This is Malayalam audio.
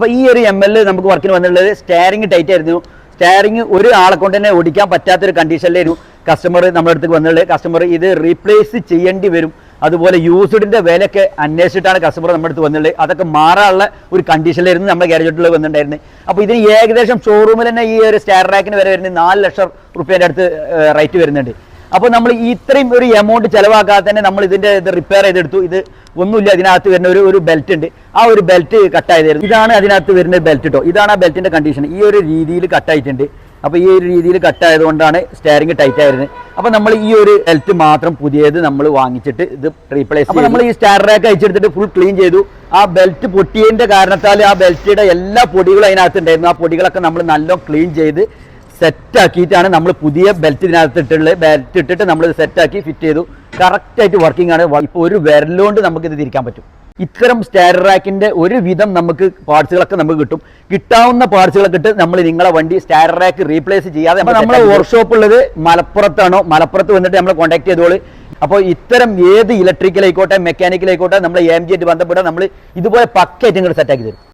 അപ്പോൾ ഈ ഒരു ML നമുക്ക് വർക്കിന് വന്നിട്ടുള്ളത് സ്റ്റിയറിംഗ് ടൈറ്റ് ആയിരുന്നു. സ്റ്റിയറിംഗ് ഒരു ആളെ കൊണ്ട് തന്നെ ഓടിക്കാൻ പറ്റാത്തൊരു കണ്ടീഷനിലായിരുന്നു കസ്റ്റമർ നമ്മുടെ അടുത്ത് വന്നിട്ടുള്ളത്. കസ്റ്റമർ ഇത് റീപ്ലേസ് ചെയ്യേണ്ടി വരും, അതുപോലെ യൂസ്ഡിൻ്റെ വിലയൊക്കെ അന്വേഷിച്ചിട്ടാണ് കസ്റ്റമർ നമ്മുടെ അടുത്ത് വന്നിട്ടുള്ളത്. അതൊക്കെ മാറാനുള്ള ഒരു കണ്ടീഷനിലായിരുന്നു നമ്മുടെ ഗാരേജോട്ടിൽ വന്നിട്ടുണ്ടായിരുന്നത്. അപ്പോൾ ഇതിന് ഏകദേശം ഷോറൂമിൽ തന്നെ ഈ ഒരു സ്റ്റെയർ റാക്കിന് വരെ വരുന്നത് 4 ലക്ഷം റുപ്യേൻ്റെ അടുത്ത് റേറ്റ് വരുന്നുണ്ട്. അപ്പോൾ നമ്മൾ ഇത്രയും ഒരു എമൗണ്ട് ചിലവാക്കാതെ തന്നെ നമ്മൾ ഇതിൻ്റെ ഇത് റിപ്പയർ ചെയ്തെടുത്തു. ഇത് ഒന്നുമില്ല, ഇതിനകത്ത് വരുന്ന ഒരു ബെൽറ്റ് ഉണ്ട്. ആ ഒരു ബെൽറ്റ് കട്ടായതായിരുന്നു. ഇതാണ് അതിനകത്ത് വരുന്ന ബെൽറ്റ് കേട്ടോ. ഇതാണ് ആ ബെൽറ്റിൻ്റെ കണ്ടീഷൻ. ഈ ഒരു രീതിയിൽ കട്ടായിട്ടുണ്ട്. അപ്പോൾ ഈ ഒരു രീതിയിൽ കട്ടായതുകൊണ്ടാണ് സ്റ്റിയറിംഗ് ടൈറ്റ് ആയിരുന്നത്. അപ്പോൾ നമ്മൾ ഈ ഒരു ബെൽറ്റ് മാത്രം പുതിയത് നമ്മൾ വാങ്ങിച്ചിട്ട് ഇത് റീപ്ലേസ് ചെയ്തു. അപ്പോൾ നമ്മൾ ഈ സ്റ്റാർ റാക്ക് അയച്ചെടുത്തിട്ട് ഫുൾ ക്ലീൻ ചെയ്തു. ആ ബെൽറ്റ് പൊട്ടിയതിൻ്റെ കാരണത്താൽ ആ ബെൽറ്റിയുടെ എല്ലാ പൊടികളും അതിനകത്ത് ഉണ്ടായിരുന്നു. ആ പൊടികളൊക്കെ നമ്മൾ നല്ലോണം ക്ലീൻ ചെയ്ത് സെറ്റാക്കിയിട്ടാണ് നമ്മൾ പുതിയ ബെൽറ്റ് ഇതിനകത്ത് ഇട്ടുള്ളത്. ബെൽറ്റ് ഇട്ടിട്ട് നമ്മൾ സെറ്റാക്കി ഫിറ്റ് ചെയ്തു. കറക്റ്റായിട്ട് വർക്കിംഗ് ആണ്. ഇപ്പോൾ ഒരു വിരലുകൊണ്ട് നമുക്കിത് തിരിക്കാൻ പറ്റും. ഇത്തരം സ്റ്റെയർ റാക്കിൻ്റെ ഒരുവിധം നമുക്ക് പാർട്സുകളൊക്കെ നമുക്ക് കിട്ടും. കിട്ടാവുന്ന പാർട്സുകളൊക്കെ ഇട്ട് നമ്മൾ നിങ്ങളെ വണ്ടി സ്റ്റെയർ റാക്ക് റീപ്ലേസ് ചെയ്യാതെ നമ്മളെ വർക്ക്ഷോപ്പ് ഉള്ളത് മലപ്പുറത്താണോ, മലപ്പുറത്ത് വന്നിട്ട് നമ്മൾ കോൺടാക്ട് ചെയ്തോളൂ. അപ്പോൾ ഇത്തരം ഏത് ഇലക്ട്രിക്കൽ ആയിക്കോട്ടെ മെക്കാനിക്കൽ ആയിക്കോട്ടെ നമ്മൾ AMG ആയിട്ട് ബന്ധപ്പെട്ടാൽ നമ്മൾ ഇതുപോലെ പക്കയായിട്ട് നിങ്ങൾ സെറ്റാക്കി തരും.